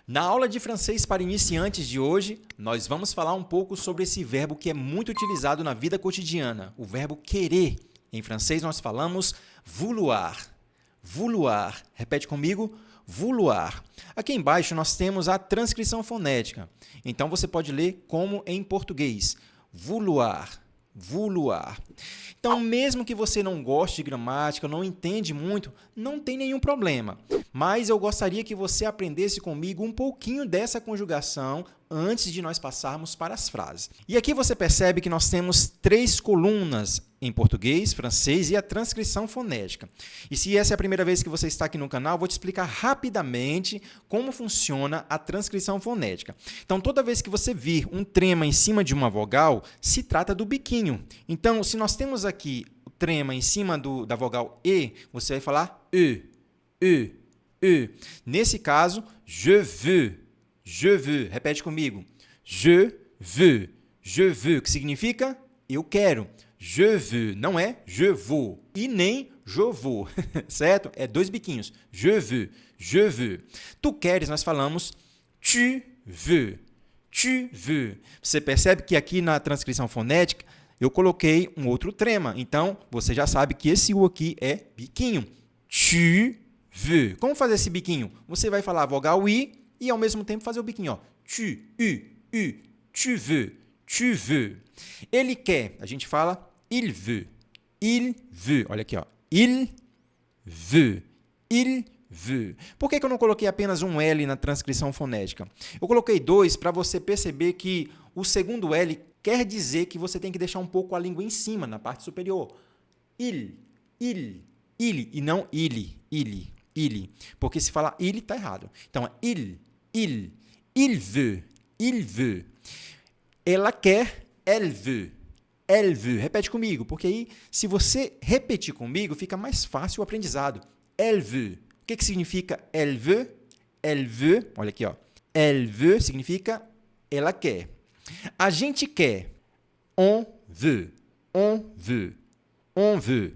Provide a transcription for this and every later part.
Na aula de francês para iniciantes de hoje, nós vamos falar um pouco sobre esse verbo que é muito utilizado na vida cotidiana, o verbo querer. Em francês nós falamos vouloir. Vouloir. Repete comigo, vouloir. Aqui embaixo nós temos a transcrição fonética. Então você pode ler como em português. Vouloir. Vouloir. Então, mesmo que você não goste de gramática, não entende muito, não tem nenhum problema. Mas eu gostaria que você aprendesse comigo um pouquinho dessa conjugação antes de nós passarmos para as frases. E aqui você percebe que nós temos 3 colunas em português, francês e a transcrição fonética. E se essa é a primeira vez que você está aqui no canal, vou te explicar rapidamente como funciona a transcrição fonética. Então, toda vez que você vir um trema em cima de uma vogal, se trata do biquinho. Então, se nós temos aqui o trema em cima da vogal E, você vai falar E, E, E. Nesse caso, je veux. Je veux. Repete comigo. Je veux. Je veux, que significa eu quero. Je veux, não é je vou e nem je vou, certo? É 2 biquinhos. Je veux, je veux. Tu queres, nós falamos tu veux. Tu veux. Você percebe que aqui na transcrição fonética eu coloquei um outro trema. Então, você já sabe que esse U aqui é biquinho. Tu veux. Como fazer esse biquinho? Você vai falar a vogal I e, ao mesmo tempo, fazer o biquinho. Ó. Tu, U, tu veux, tu veux. Ele quer, a gente fala il veut, il veut. Olha aqui, ó. Il veut, il veut. Por que eu não coloquei apenas um L na transcrição fonética? Eu coloquei 2 para você perceber que o segundo L quer dizer que você tem que deixar um pouco a língua em cima, na parte superior. Il, e não il. Porque se falar il, está errado. Então, il veut. Ela quer, elle veut. Elle veut. Repete comigo, porque aí, se você repetir comigo, fica mais fácil o aprendizado. Elle veut. O que significa elle veut? Elle veut, olha aqui, ó. Elle veut significa ela quer. A gente quer. On veut. On veut. On veut.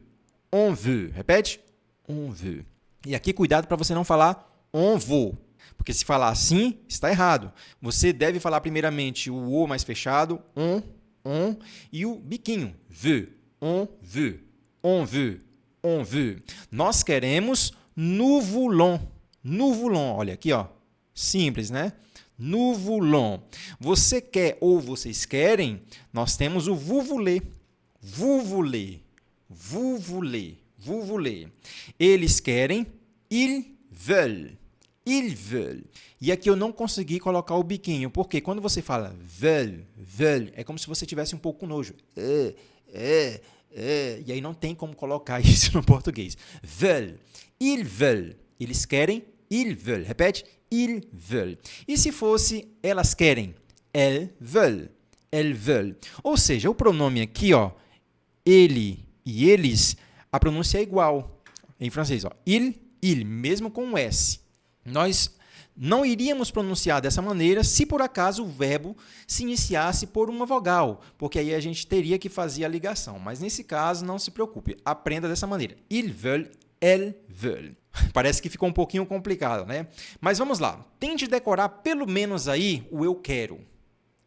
On veut. Repete. On veut. E aqui, cuidado para você não falar on veut. Porque se falar assim, está errado. Você deve falar primeiramente o O mais fechado, on, e o biquinho, veut, on veut, on veut, on veut. Nós queremos nous voulons, nous voulons. Olha aqui, ó, simples, né? Nous voulons. Você quer ou vocês querem, nós temos o vous voulez, vous voulez, vous voulez, vous voulez. Eles querem, ils veulent. Ils veulent. E aqui eu não consegui colocar o biquinho, porque quando você fala veulent, é como se você tivesse um pouco com nojo. E aí não tem como colocar isso no português. Veulent. Ils veulent. Eles querem, ils veulent. Repete, ils veulent. E se fosse elas querem? Elles veulent. Elles veulent. Ou seja, o pronome aqui, ó, ele e eles, a pronúncia é igual. Em francês, ó, il, mesmo com um S. Nós não iríamos pronunciar dessa maneira se, por acaso, o verbo se iniciasse por uma vogal, porque aí a gente teria que fazer a ligação. Mas, nesse caso, não se preocupe, aprenda dessa maneira. Ils veulent, elles veulent. Parece que ficou um pouquinho complicado, né? Mas vamos lá. Tente decorar pelo menos aí o eu quero.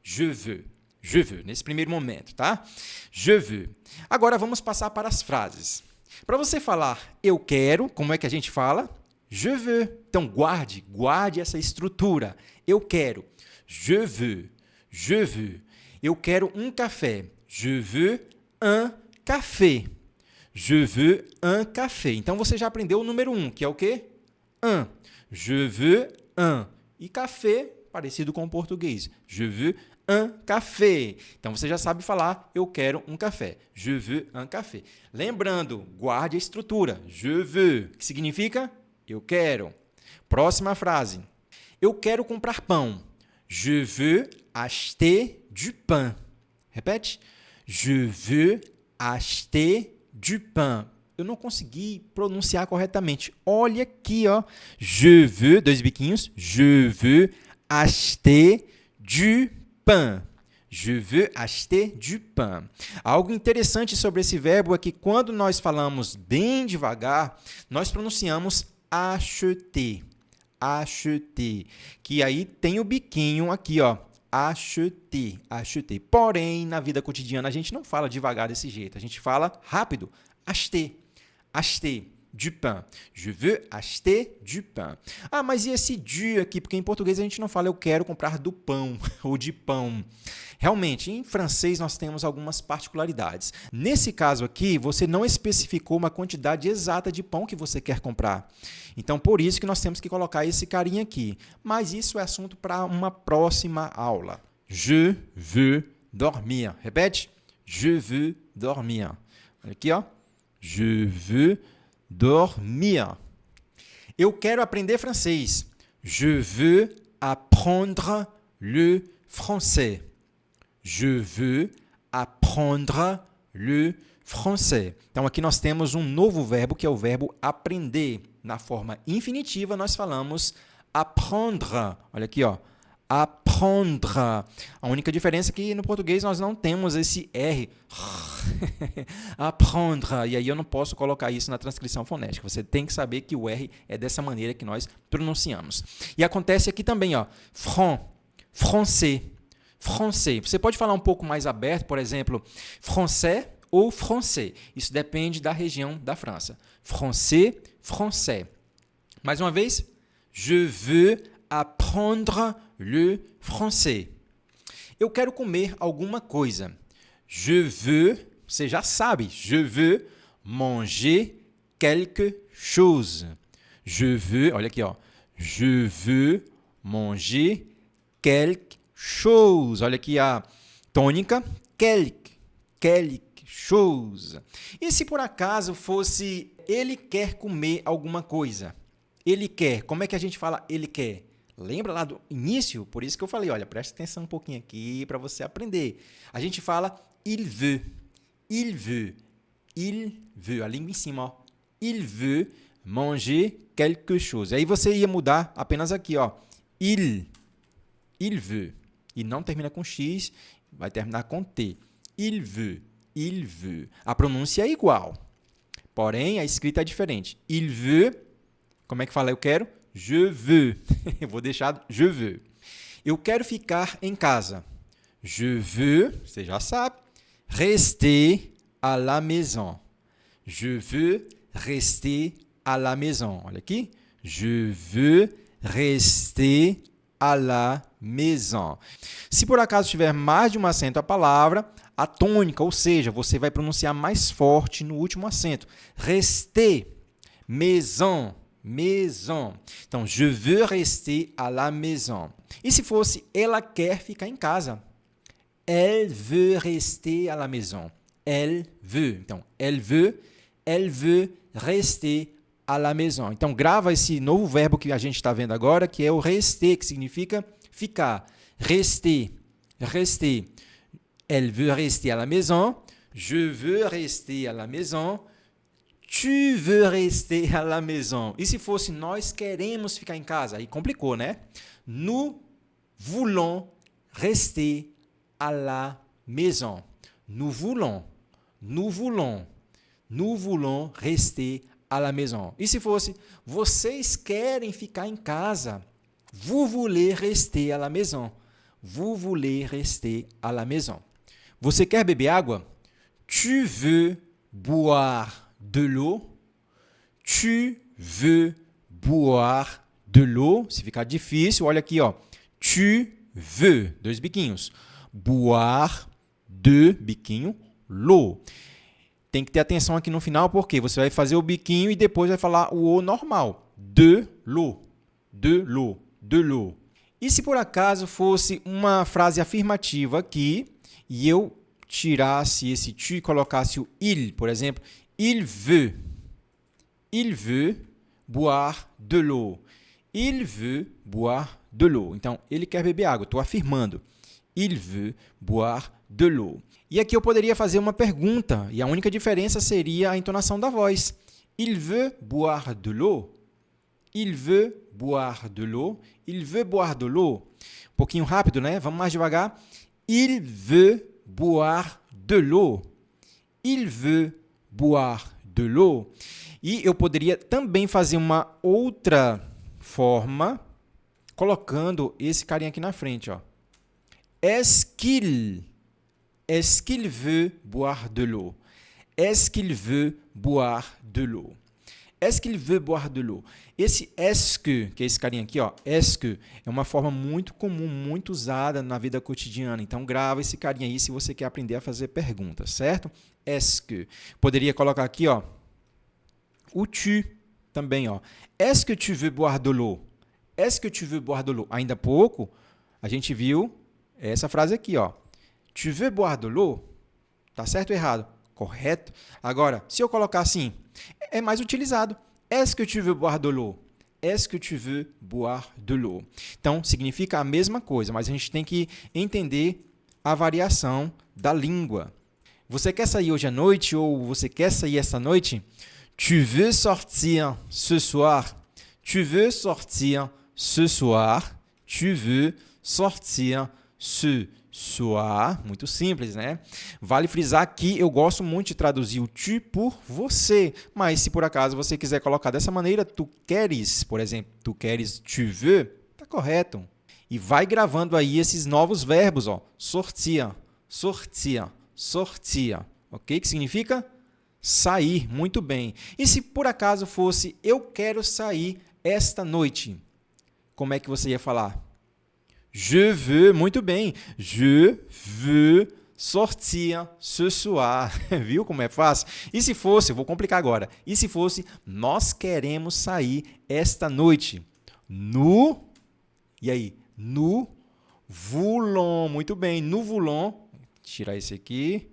Je veux, nesse primeiro momento, tá? Je veux. Agora, vamos passar para as frases. Para você falar eu quero, como é que a gente fala? Je veux. Então, guarde essa estrutura. Eu quero. Je veux. Eu quero um café. Je veux un café. Je veux un café. Então, você já aprendeu o número 1, que é o quê? Un. Je veux un. E café, parecido com o português. Je veux un café. Então, você já sabe falar, eu quero um café. Je veux un café. Lembrando, guarde a estrutura. Je veux, que significa eu quero. Próxima frase. Eu quero comprar pão. Je veux acheter du pain. Repete. Je veux acheter du pain. Eu não consegui pronunciar corretamente. Olha aqui, ó. Je veux, 2 biquinhos. Je veux acheter du pain. Je veux acheter du pain. Algo interessante sobre esse verbo é que quando nós falamos bem devagar, nós pronunciamos acheter. acheter. Que aí tem o biquinho aqui, ó. Acheter, acheter. Porém, na vida cotidiana, a gente não fala devagar desse jeito. A gente fala rápido. Acheter, acheter. Du pain. Je veux acheter du pain. Ah, mas e esse du aqui? Porque em português a gente não fala eu quero comprar do pão ou de pão. Realmente, em francês nós temos algumas particularidades. Nesse caso aqui, você não especificou uma quantidade exata de pão que você quer comprar. Então, por isso que nós temos que colocar esse carinha aqui. Mas isso é assunto para uma próxima aula. Je veux dormir. Repete. Je veux dormir. Olha aqui, ó. Je veux dormir. Eu quero aprender francês. Je veux apprendre le français. Je veux apprendre le français. Então, aqui nós temos um novo verbo, que é o verbo aprender. Na forma infinitiva, nós falamos apprendre. Olha aqui, ó. Apprendre. A única diferença é que no português nós não temos esse R. Apprendre. E aí eu não posso colocar isso na transcrição fonética. Você tem que saber que o R é dessa maneira que nós pronunciamos. E acontece aqui também, ó. Franc, français, français. Você pode falar um pouco mais aberto, por exemplo, français ou français. Isso depende da região da França. Français, français. Mais uma vez. Je veux apprendre le français. Eu quero comer alguma coisa. Je veux, você já sabe, je veux manger quelque chose. Je veux, olha aqui, ó. Je veux manger quelque chose. Olha aqui a tônica, quelque chose. E se por acaso fosse ele quer comer alguma coisa? Ele quer. Como é que a gente fala ele quer? Lembra lá do início? Por isso que eu falei, olha, presta atenção um pouquinho aqui para você aprender. A gente fala il veut. Il veut. Il veut. A língua em cima, ó. Il veut manger quelque chose. Aí você ia mudar apenas aqui, ó. Il veut. E não termina com X, vai terminar com T. Il veut. Il veut. A pronúncia é igual. Porém, a escrita é diferente. Il veut. Como é que fala eu quero? Je veux. Eu vou deixar je veux. Eu quero ficar em casa. Je veux, você já sabe, rester à la maison. Je veux rester à la maison. Olha aqui. Je veux rester à la maison. Se por acaso tiver mais de um acento a palavra, a tônica, ou seja, você vai pronunciar mais forte no último acento. Rester, maison. Maison. Então, je veux rester à la maison. E se fosse ela quer ficar em casa? Elle veut rester à la maison. Elle veut. Então, elle veut rester à la maison. Então, grava esse novo verbo que a gente está vendo agora, que é o rester, que significa ficar. Rester. Rester. Elle veut rester à la maison. Je veux rester à la maison. Tu veux rester à la maison. E se fosse nós queremos ficar em casa? Aí complicou, né? Nous voulons rester à la maison. Nous voulons rester à la maison. E se fosse vocês querem ficar em casa? Vous voulez rester à la maison. Vous voulez rester à la maison. Você quer beber água? Tu veux boire de l'eau. Tu veux boire de l'eau. Se ficar difícil, olha aqui, ó. Tu veux, dois biquinhos. Boire de, biquinho, l'eau. Tem que ter atenção aqui no final, porque você vai fazer o biquinho e depois vai falar o O normal. De l'eau. De l'eau. De l'eau. E se por acaso fosse uma frase afirmativa aqui e eu tirasse esse tu e colocasse o il, por exemplo, il veut boire de l'eau. Il veut boire de l'eau. Então, ele quer beber água. Estou afirmando. Il veut boire de l'eau. E aqui eu poderia fazer uma pergunta, e a única diferença seria a entonação da voz. Il veut boire de l'eau. Il veut boire de l'eau. Il veut boire de l'eau. Um pouquinho rápido, né? Vamos mais devagar. Il veut boire de l'eau. Il veut boire de l'eau. E eu poderia também fazer uma outra forma colocando esse carinha aqui na frente, ó. Est-ce qu'il veut boire de l'eau? Est-ce qu'il veut boire de l'eau? Est-ce qu'il veut boire de l'eau? Esse est-ce que é esse carinha aqui, ó, est-ce que é uma forma muito comum, muito usada na vida cotidiana. Então, grava esse carinha aí se você quer aprender a fazer perguntas, certo? Est-ce que. Poderia colocar aqui, ó, o tu também, ó. Est-ce que tu veux boire de l'eau? Est-ce que tu veux boire de l'eau? Ainda há pouco, a gente viu essa frase aqui, ó. Tu veux boire de l'eau? Tá certo ou errado? Correto. Agora, se eu colocar assim, é mais utilizado. Est-ce que tu veux boire de l'eau? Est-ce que tu veux boire de l'eau? Então, significa a mesma coisa, mas a gente tem que entender a variação da língua. Você quer sair hoje à noite ou você quer sair esta noite? Tu veux sortir ce soir? Tu veux sortir ce soir? Tu veux sortir ce soir? Muito simples, né? Vale frisar que eu gosto muito de traduzir o tu por você, mas se por acaso você quiser colocar dessa maneira, tu queres, por exemplo, tu queres, tu veux, tá correto. E vai gravando aí esses novos verbos, ó. Sortir, sortir, sortir, ok? Que significa sair, muito bem. E se por acaso fosse eu quero sair esta noite, como é que você ia falar? Je veux, muito bem. Je veux sortir ce soir. Viu como é fácil? E se fosse, eu vou complicar agora. E se fosse, nós queremos sair esta noite? E aí? Nous voulons. Muito bem. Nous voulons. Tirar esse aqui.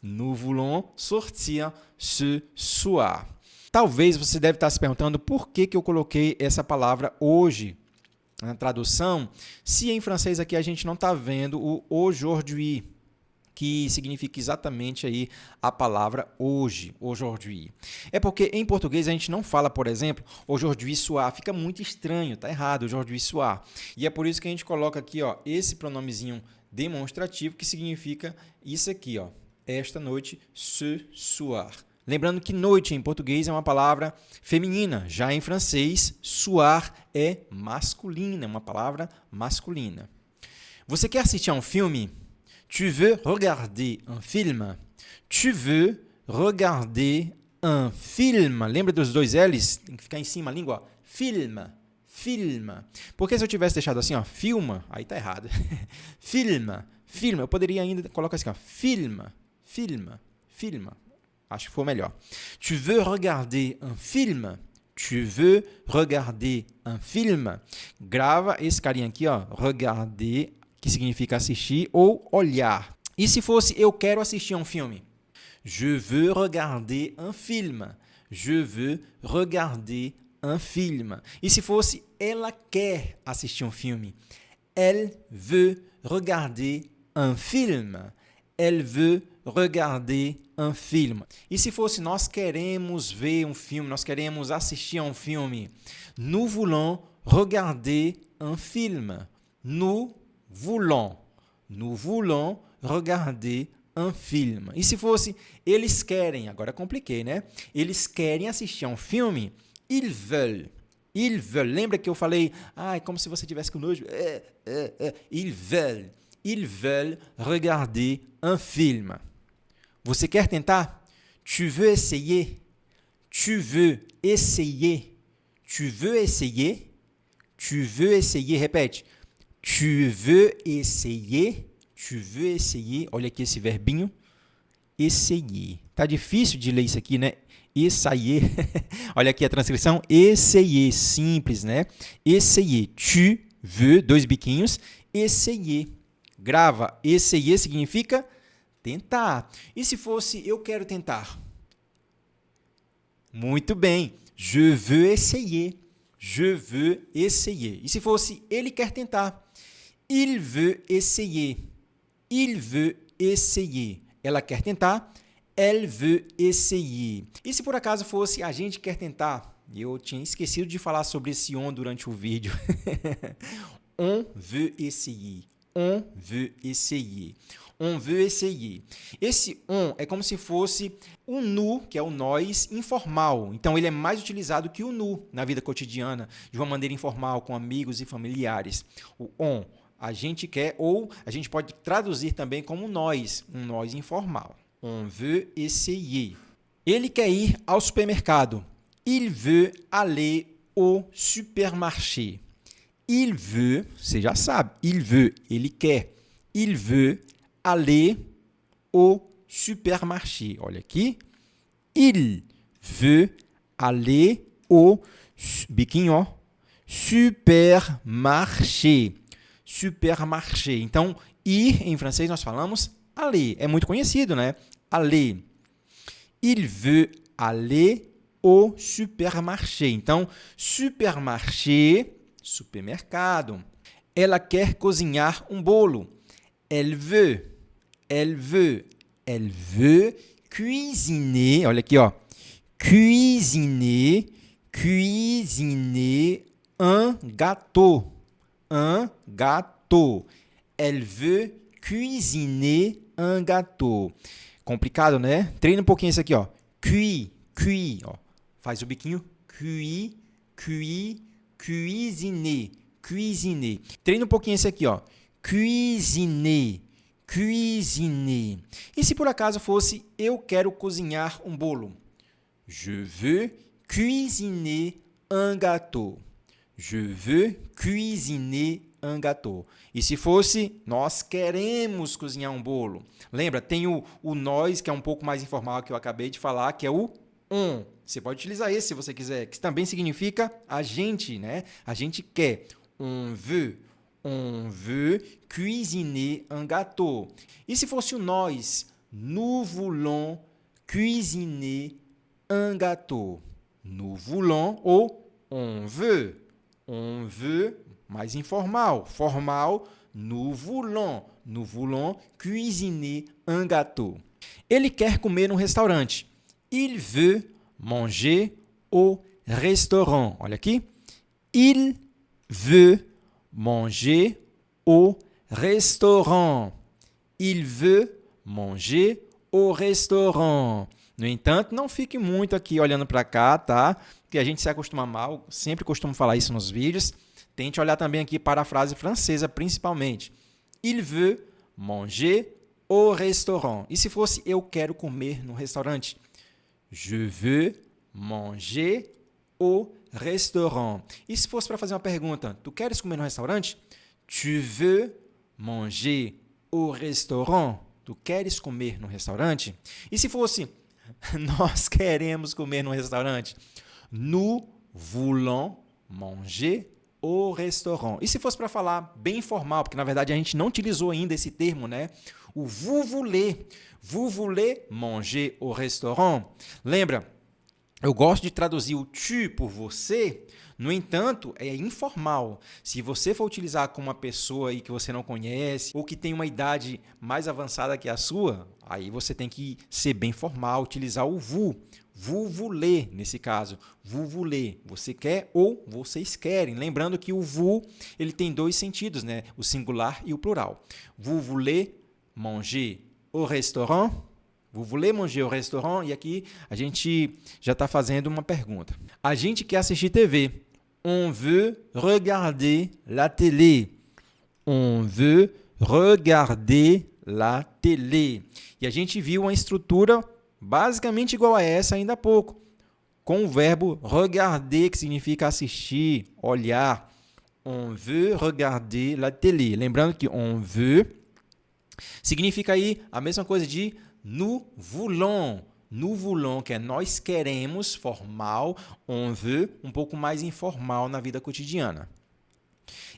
Nous voulons sortir ce soir. Talvez você deve estar se perguntando por que eu coloquei essa palavra hoje na tradução, se em francês aqui a gente não está vendo o aujourd'hui, que significa exatamente aí a palavra hoje, aujourd'hui. É porque em português a gente não fala, por exemplo, aujourd'hui soir, fica muito estranho, tá errado, aujourd'hui soir. E é por isso que a gente coloca aqui, ó, esse pronomezinho demonstrativo que significa isso aqui, ó, esta noite, ce soir. Lembrando que noite em português é uma palavra feminina, já em francês, soir é masculina, é uma palavra masculina. Você quer assistir a um filme? Tu veux regarder un film? Tu veux regarder un film? Lembra dos dois L's? Tem que ficar em cima a língua, ó. Film, film. Porque se eu tivesse deixado assim, ó, filma, aí tá errado. Filma, filma. Eu poderia ainda colocar assim, ó, filma, filma, filma. Acho que foi melhor. Tu veux regarder un film? Tu veux regarder un film? Grava esse carinha aqui, ó, regarder, que significa assistir ou olhar. E se fosse eu quero assistir a um filme? Je veux regarder un film. Je veux regarder un film. E se fosse ela quer assistir um filme? Elle veut regarder un film. Elle veut regarder un film. E se fosse nós queremos ver um filme, nós queremos assistir a um filme? Nous voulons regarder un film. Nous voulons regarder un film. E se fosse eles querem, agora compliquei, né? Eles querem assistir a um filme? Ils veulent. Ils veulent. Lembra que eu falei, é como se você tivesse com nojo? Ils veulent. Ils veulent regarder un film. Você quer tentar? Tu veux essayer? Tu veux essayer? Tu veux essayer? Tu veux essayer? Répète. Tu veux essayer? Tu veux essayer? Olha aqui esse verbinho. Essayer. Tá difícil de ler isso aqui, né? Essayer. Olha aqui a transcrição. Essayer. Simples, né? Essayer. Tu veux, dois biquinhos. Essayer. Grava. Essayer significa tentar. E se fosse eu quero tentar? Muito bem. Je veux essayer. Je veux essayer. E se fosse ele quer tentar? Il veut essayer. Il veut essayer. Ela quer tentar? Elle veut essayer. E se por acaso fosse a gente quer tentar? Eu tinha esquecido de falar sobre esse on durante o vídeo. On veut essayer. On veut essayer. On veut essayer. Esse on é como se fosse o nous, que é o nós informal. Então, ele é mais utilizado que o nous na vida cotidiana, de uma maneira informal, com amigos e familiares. O on, a gente quer, ou a gente pode traduzir também como nós, um nós informal. On veut essayer. Ele quer ir ao supermercado. Il veut aller au supermarché. Il veut, você já sabe, il veut, ele quer. Il veut aller au supermarché. Olha aqui. Il veut aller au biquinho, ó, supermarché. Supermarché. Então, ir em francês nós falamos aller. É muito conhecido, né? Aller. Il veut aller au supermarché. Então, supermarché, supermercado. Ela quer cozinhar um bolo. Elle veut cuisiner. Olha aqui, ó. Cuisiner un gâteau. Un gâteau. Elle veut cuisiner un gâteau. Complicado, né? Treina um pouquinho isso aqui, ó. Cuit, ó. Faz o biquinho. Cuisiner. Treina um pouquinho esse aqui, ó. Cuisiner. E se por acaso fosse eu quero cozinhar um bolo? Je veux cuisiner un gâteau. Je veux cuisiner un gâteau. E se fosse nós queremos cozinhar um bolo? Lembra, tem o nós, que é um pouco mais informal, que eu acabei de falar, que é o on. Você pode utilizar esse se você quiser, que também significa a gente, né? A gente quer. On veut cuisiner un gâteau. E se fosse o nós? Nous voulons cuisiner un gâteau. Nous voulons ou on veut. On veut, mais informal. Formal, nous voulons cuisiner un gâteau. Ele quer comer no restaurante. Il veut manger au restaurant. Olha aqui. Il veut manger au restaurant. Il veut manger au restaurant. No entanto, não fique muito aqui olhando para cá, tá? Porque a gente se acostuma mal, sempre costumo falar isso nos vídeos. Tente olhar também aqui para a frase francesa, principalmente. Il veut manger au restaurant. E se fosse eu quero comer no restaurante? Je veux manger au restaurant. E se fosse para fazer uma pergunta, tu queres comer no restaurante? Tu veux manger au restaurant? Tu queres comer no restaurante? E se fosse nós queremos comer no restaurante? Nous voulons manger au restaurant. E se fosse para falar bem informal, porque na verdade a gente não utilizou ainda esse termo, né? O vous voulez manger au restaurant? Lembra? Eu gosto de traduzir o tu por você, no entanto, é informal. Se você for utilizar com uma pessoa aí que você não conhece ou que tem uma idade mais avançada que a sua, aí você tem que ser bem formal, utilizar o vous. Vous voulez, nesse caso. Vous voulez, você quer ou vocês querem. Lembrando que o vous, ele tem dois sentidos, né? O singular e o plural. Vous voulez manger au restaurant? Vous voulez manger au restaurant? E aqui a gente já está fazendo uma pergunta. A gente quer assistir TV. On veut regarder la télé. On veut regarder la télé. E a gente viu uma estrutura basicamente igual a essa ainda há pouco, com o verbo regarder, que significa assistir, olhar. On veut regarder la télé. Lembrando que on veut significa aí a mesma coisa de nous voulons. Nous voulons, que é nós queremos, formal. On veut, um pouco mais informal na vida cotidiana.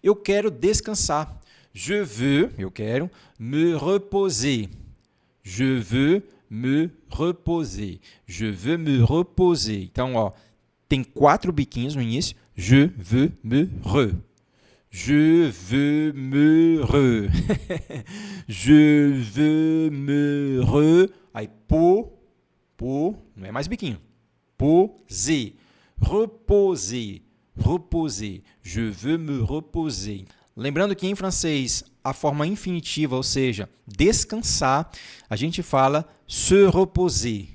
Eu quero descansar. Je veux, eu quero, me reposer. Je veux me reposer. Je veux me reposer. Então, ó, tem 4 biquinhos no início. Je veux me re. Je veux me re. Je veux me re. Aí, não é mais biquinho. Poser. Reposer. Je veux me reposer. Lembrando que em francês, a forma infinitiva, ou seja, descansar, a gente fala se reposer.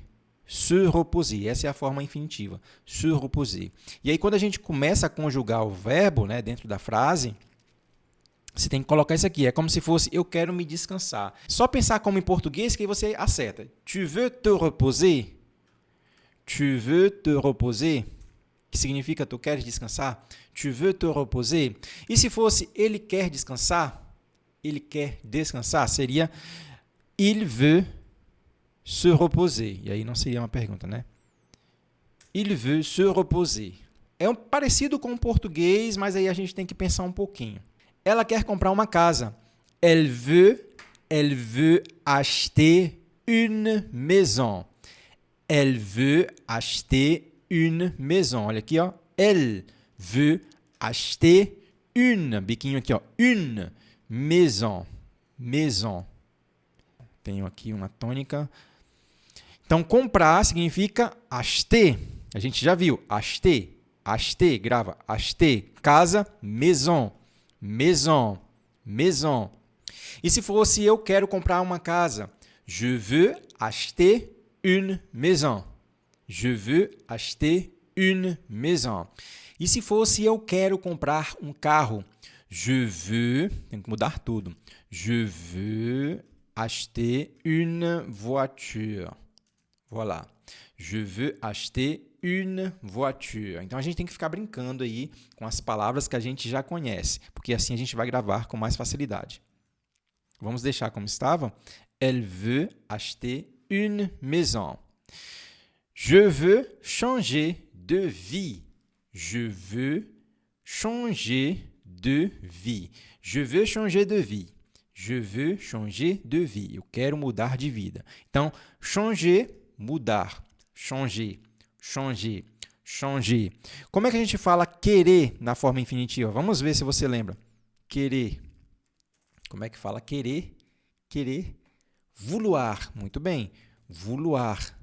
Se reposer, essa é a forma infinitiva, se reposer. E aí, quando a gente começa a conjugar o verbo, né, dentro da frase, você tem que colocar isso aqui. É como se fosse eu quero me descansar. Só pensar como em português que aí você acerta. Tu veux te reposer? Tu veux te reposer? Que significa tu queres descansar? Tu veux te reposer? E se fosse ele quer descansar? Ele quer descansar? Seria il veut se reposer. E aí não seria uma pergunta, né? Il veut se reposer. É parecido com o português, mas aí a gente tem que pensar um pouquinho. Ela quer comprar uma casa. Elle veut acheter une maison. Elle veut acheter une maison. Olha aqui, ó. Elle veut acheter une, biquinho aqui, ó. Une maison. Maison. Tenho aqui uma tônica. Então, comprar significa acheter. A gente já viu. Acheter. Acheter, grava. Acheter. Casa, maison. Maison, maison. E se fosse eu quero comprar uma casa? Je veux acheter une maison. Je veux acheter une maison. E se fosse eu quero comprar um carro? Je veux, tem que mudar tudo. Je veux acheter une voiture. Voilà. Je veux acheter une voiture. Então, a gente tem que ficar brincando aí com as palavras que a gente já conhece, porque assim a gente vai gravar com mais facilidade. Vamos deixar como estava? Elle veut acheter une maison. Je veux changer de vie. Je veux changer de vie. Je veux changer de vie. Je veux changer de vie. Eu quero mudar de vida. Então, changer, mudar. Changer. Changer, changer. Como é que a gente fala querer na forma infinitiva? Vamos ver se você lembra. Querer. Como é que fala querer? Querer. Vouloir. Muito bem. Vouloir.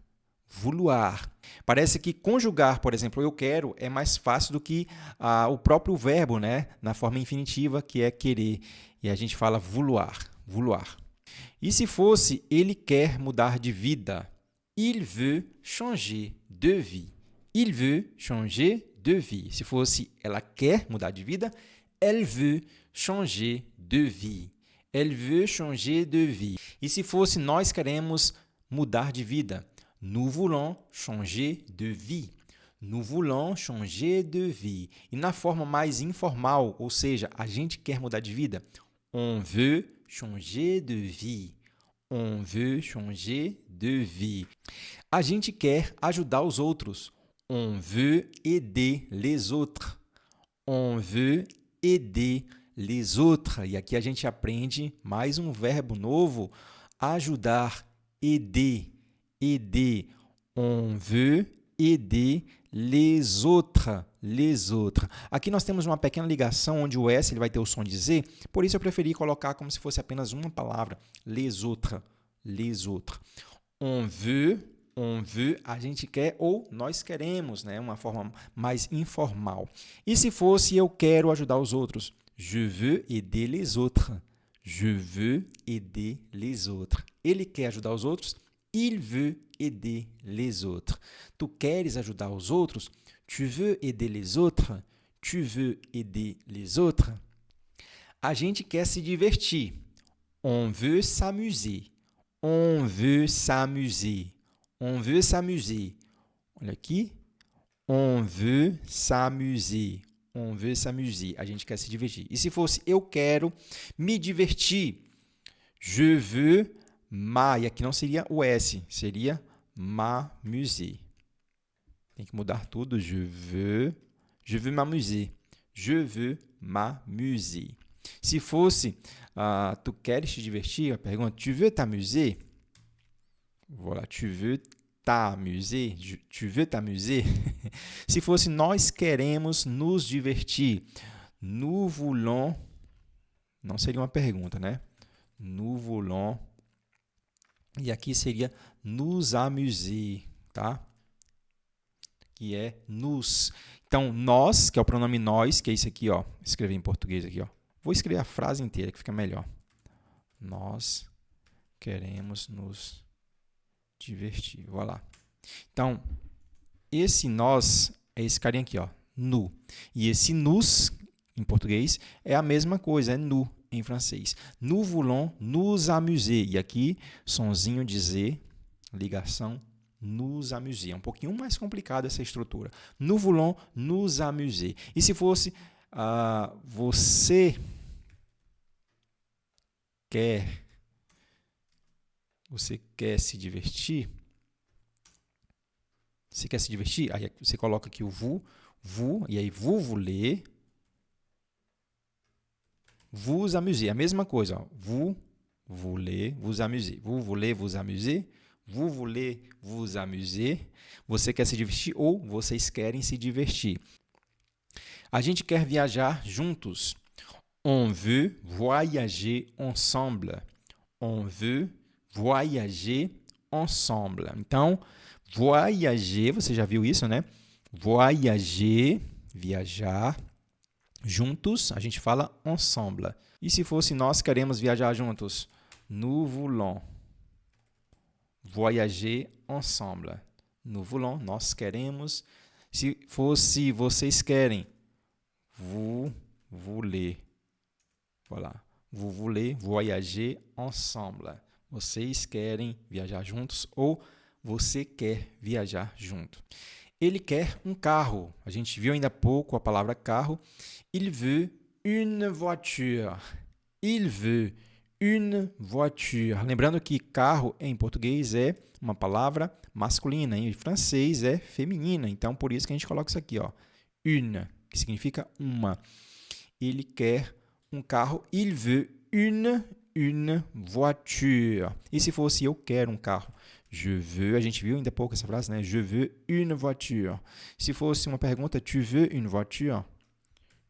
Vouloir. Parece que conjugar, por exemplo, eu quero, é mais fácil do que o próprio verbo, né? Na forma infinitiva, que é querer. E a gente fala vouloir. Vouloir. E se fosse ele quer mudar de vida? Il veut changer de vie. Il veut changer de vie. Se fosse ela quer mudar de vida, elle veut changer de vie. Elle veut changer de vie. E se fosse nós queremos mudar de vida, nous voulons changer de vie. Nous voulons changer de vie. E na forma mais informal, ou seja, a gente quer mudar de vida, on veut changer de vie. On veut changer de vie. A gente quer ajudar os outros. On veut aider les autres. On veut aider les autres. E aqui a gente aprende mais um verbo novo, ajudar, aider, aider. On veut aider les autres, les autres. Aqui nós temos uma pequena ligação onde o S ele vai ter o som de Z, por isso eu preferi colocar como se fosse apenas uma palavra, les autres, les autres. On veut, a gente quer ou nós queremos, né? Uma forma mais informal. E se fosse eu quero ajudar os outros? Je veux aider les autres. Je veux aider les autres. Ele quer ajudar os outros? Il veut aider les autres. Tu queres ajudar os outros? Tu veux aider les autres? Tu veux aider les autres? A gente quer se divertir. On veut s'amuser. On veut s'amuser. On veut s'amuser. Olha aqui. On veut s'amuser. On veut s'amuser. A gente quer se divertir. E se fosse eu quero me divertir? Je veux e aqui não seria o S, seria m'amuser. Tem que mudar tudo. Je veux m'amuser. Je veux m'amuser. Se fosse tu queres te divertir, a pergunta, tu veux t'amuser? Voilà, tu veux t'amuser? Tu veux t'amuser? Se fosse nós queremos nos divertir, nous voulons, não seria uma pergunta, né? Nous voulons, e aqui seria nous amuser, tá? Que é nous. Então, nós, que é o pronome nós, que é isso aqui, ó, escrevi em português aqui, ó. Vou escrever a frase inteira que fica melhor. Nós queremos nos divertir. Vou lá. Então, esse nós é esse carinha aqui, ó, nous. E esse nous, em português, é a mesma coisa, é nous em francês. Nous voulons nous amuser. E aqui, sonzinho de Z, ligação, nous amuser. É um pouquinho mais complicado essa estrutura. Nous voulons nous amuser. E se fosse você quer se divertir? Você quer se divertir? Aí você coloca aqui o vous, e aí vous voulez vous amuser. A mesma coisa, ó. Vous voulez vous amuser. Vous voulez vous amuser. Vous voulez vous amuser. Você quer se divertir ou vocês querem se divertir. A gente quer viajar juntos. On veut voyager ensemble. On veut voyager ensemble. Então, voyager, você já viu isso, né? Voyager, viajar. Juntos, a gente fala ensemble. E se fosse nós queremos viajar juntos? Nous voulons voyager ensemble. Nous voulons, nós queremos. Se fosse vocês querem, vous voulez. Voilà. Vous voulez voyager ensemble. Vocês querem viajar juntos ou você quer viajar junto. Ele quer um carro. A gente viu ainda há pouco a palavra carro. Il veut une voiture. Il veut une voiture. Lembrando que carro em português é uma palavra masculina, em francês é feminina. Então, por isso que a gente coloca isso aqui, ó, une, que significa uma. Ele quer um carro. Il veut une voiture. E se fosse eu quero um carro? Je veux, a gente viu ainda há pouco essa frase, né? Je veux une voiture. Se fosse uma pergunta, tu veux une voiture?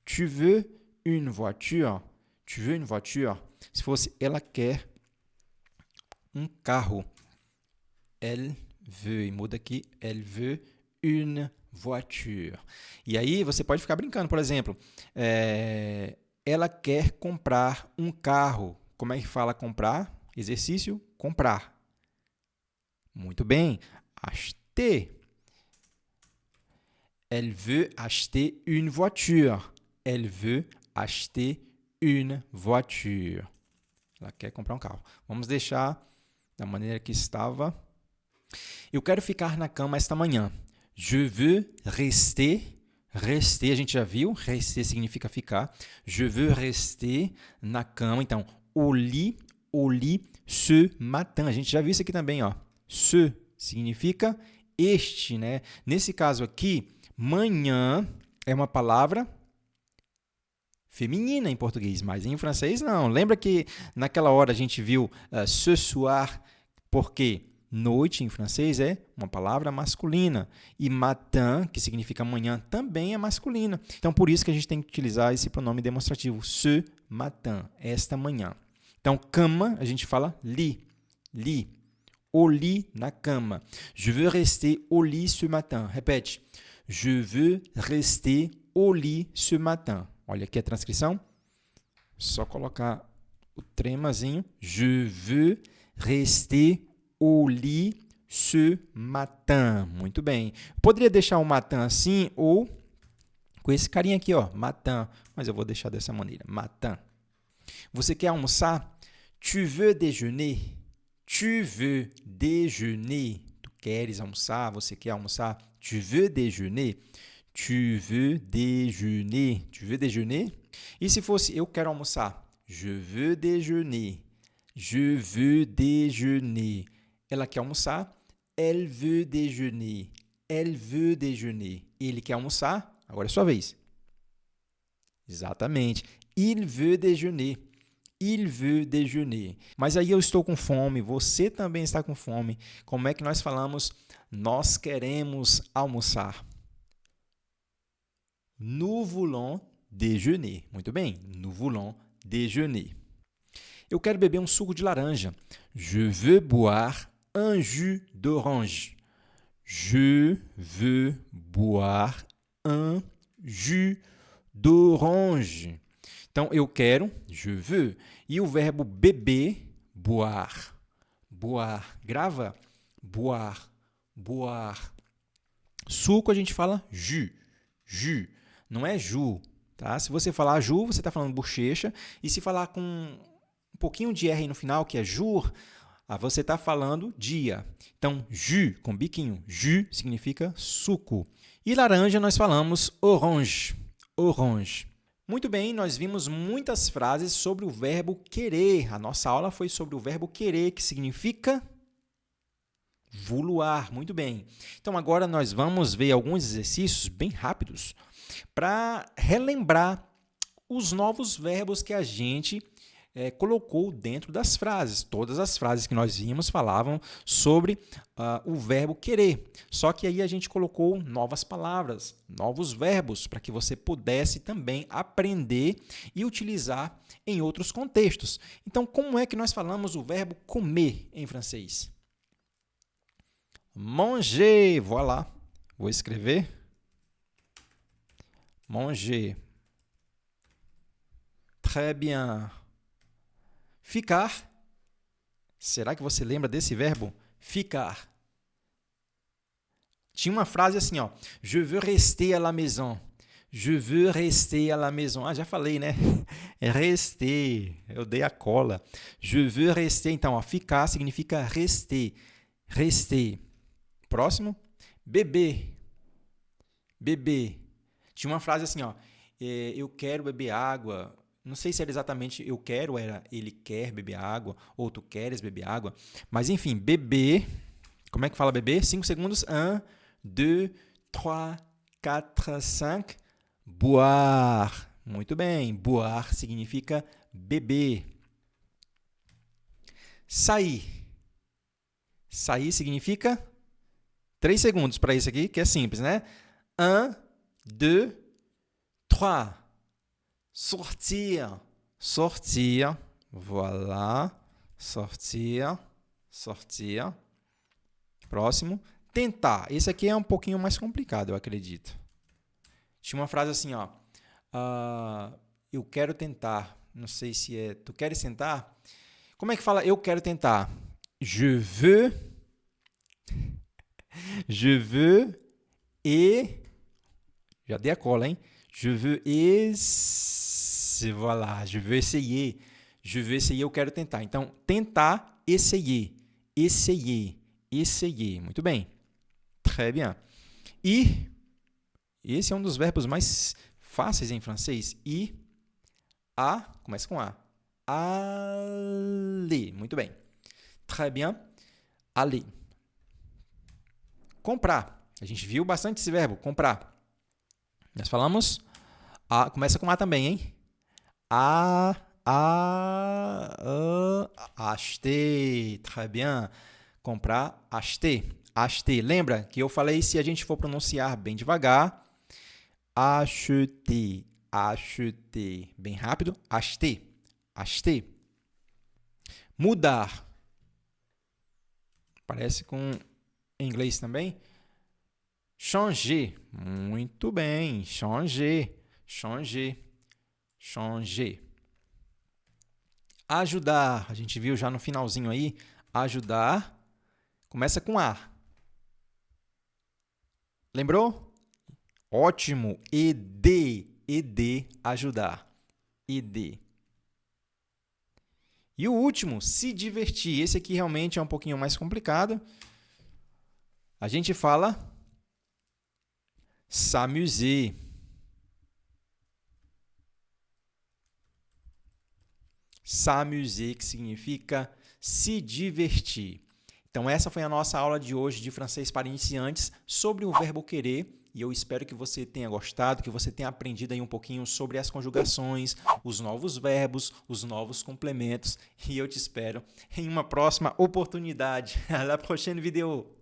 Tu veux une voiture? Tu veux une voiture? Se fosse ela quer um carro. Elle veut, e muda aqui, elle veut une voiture. E aí você pode ficar brincando, por exemplo, ela quer comprar um carro. Como é que fala comprar? Exercício, comprar. Muito bem, acheter. Elle veut acheter une voiture. Elle veut acheter une voiture. Ela quer comprar um carro. Vamos deixar da maneira que estava. Eu quero ficar na cama esta manhã. Je veux rester. Rester, a gente já viu. Rester significa ficar. Je veux rester na cama. Então, au lit ce matin. A gente já viu isso aqui também, ó. Ce significa este, né? Nesse caso aqui, manhã é uma palavra feminina em português, mas em francês não. Lembra que naquela hora a gente viu ce soir, porque noite em francês é uma palavra masculina. E matin, que significa manhã, também é masculina. Então, por isso que a gente tem que utilizar esse pronome demonstrativo. Ce matin, esta manhã. Então, cama, a gente fala lit. Lit. Au lit, na cama. Je veux rester au lit ce matin. Repete. Je veux rester au lit ce matin. Olha aqui a transcrição. Só colocar o tremazinho. Je veux rester au lit ce matin. Muito bem. Eu poderia deixar o matin assim ou com esse carinha aqui, ó, matin. Mas eu vou deixar dessa maneira. Matin. Você quer almoçar? Tu veux déjeuner? Tu veux déjeuner? Tu queres almoçar? Você quer almoçar? Tu veux déjeuner? Tu veux déjeuner? Tu veux déjeuner? E se fosse eu quero almoçar? Je veux déjeuner. Je veux déjeuner. Ela quer almoçar? Elle veut déjeuner. Elle veut déjeuner. Ele quer almoçar? Agora é sua vez. Exatamente. Il veut déjeuner. Il veut déjeuner. Mas aí eu estou com fome, você também está com fome. Como é que nós falamos? Nós queremos almoçar. Nous voulons déjeuner. Muito bem. Nous voulons déjeuner. Eu quero beber um suco de laranja. Je veux boire un jus d'orange. Je veux boire un jus d'orange. Então, eu quero, je veux. E o verbo beber, boire. Boire. Grava. Boire. Boire. Suco a gente fala jus. Jus. Não é jus. Tá? Se você falar jus, você está falando bochecha. E se falar com um pouquinho de R no final, que é jour, você está falando dia. Então, jus, com biquinho. Jus significa suco. E laranja nós falamos orange. Orange. Muito bem, nós vimos muitas frases sobre o verbo querer. A nossa aula foi sobre o verbo querer, que significa vouloir. Muito bem. Então, agora nós vamos ver alguns exercícios bem rápidos para relembrar os novos verbos que a gente colocou dentro das frases. Todas as frases que nós vimos falavam sobre o verbo querer. Só que aí a gente colocou novas palavras, novos verbos, para que você pudesse também aprender e utilizar em outros contextos. Então, como é que nós falamos o verbo comer em francês? Manger, voilà. Vou escrever. Manger. Très bien. Ficar. Será que você lembra desse verbo? Ficar. Tinha uma frase assim, ó. Je veux rester à la maison. Je veux rester à la maison. Ah, já falei, né? É rester. Eu dei a cola. Je veux rester. Então, ó, ficar significa rester. Rester. Próximo. Beber. Beber. Tinha uma frase assim, ó. Eu quero beber água. Não sei se era exatamente eu quero, era ele quer beber água, ou tu queres beber água. Mas, enfim, beber. Como é que fala beber? 5 segundos. 1, 2, 3, 4, 5. Boire. Muito bem. Boire significa beber. Sair. Sair significa 3 segundos para isso aqui, que é simples, né? 1, 2, 3. Sortir. Sortir. Voilà. Sortir. Sortir. Próximo. Tentar. Esse aqui é um pouquinho mais complicado, eu acredito. Tinha uma frase assim, ó. Eu quero tentar. Não sei se é... Tu queres tentar? Como é que fala eu quero tentar? Je veux. Je veux et... Já dei a cola, hein? Je veux voilà, je veux essayer. Je veux essayer, eu quero tentar. Então, tentar, essayer. Essayer. Essayer. Muito bem. Très bien. Ir. Esse é um dos verbos mais fáceis em francês. Ir. A. Começa com A. Aller. Muito bem. Très bien. Aller. Comprar. A gente viu bastante esse verbo, comprar. Nós falamos... começa com A também, hein? Acheter. Très bien. Comprar, acheter. Acheter. Lembra que eu falei, se a gente for pronunciar bem devagar, acheter. Acheter. Bem rápido, acheter. Acheter. Mudar. Parece com inglês também. Changer. Muito bem. Changer. Changer. Changer. Ajudar. A gente viu já no finalzinho aí. Ajudar. Começa com A. Lembrou? Ótimo. ED. ED. Ajudar. ED. E o último, se divertir. Esse aqui realmente é um pouquinho mais complicado. A gente fala s'amuser. S'amuser, que significa se divertir. Então, essa foi a nossa aula de hoje de francês para iniciantes sobre o verbo querer. E eu espero que você tenha gostado, que você tenha aprendido aí um pouquinho sobre as conjugações, os novos verbos, os novos complementos. E eu te espero em uma próxima oportunidade. À la prochaine vidéo.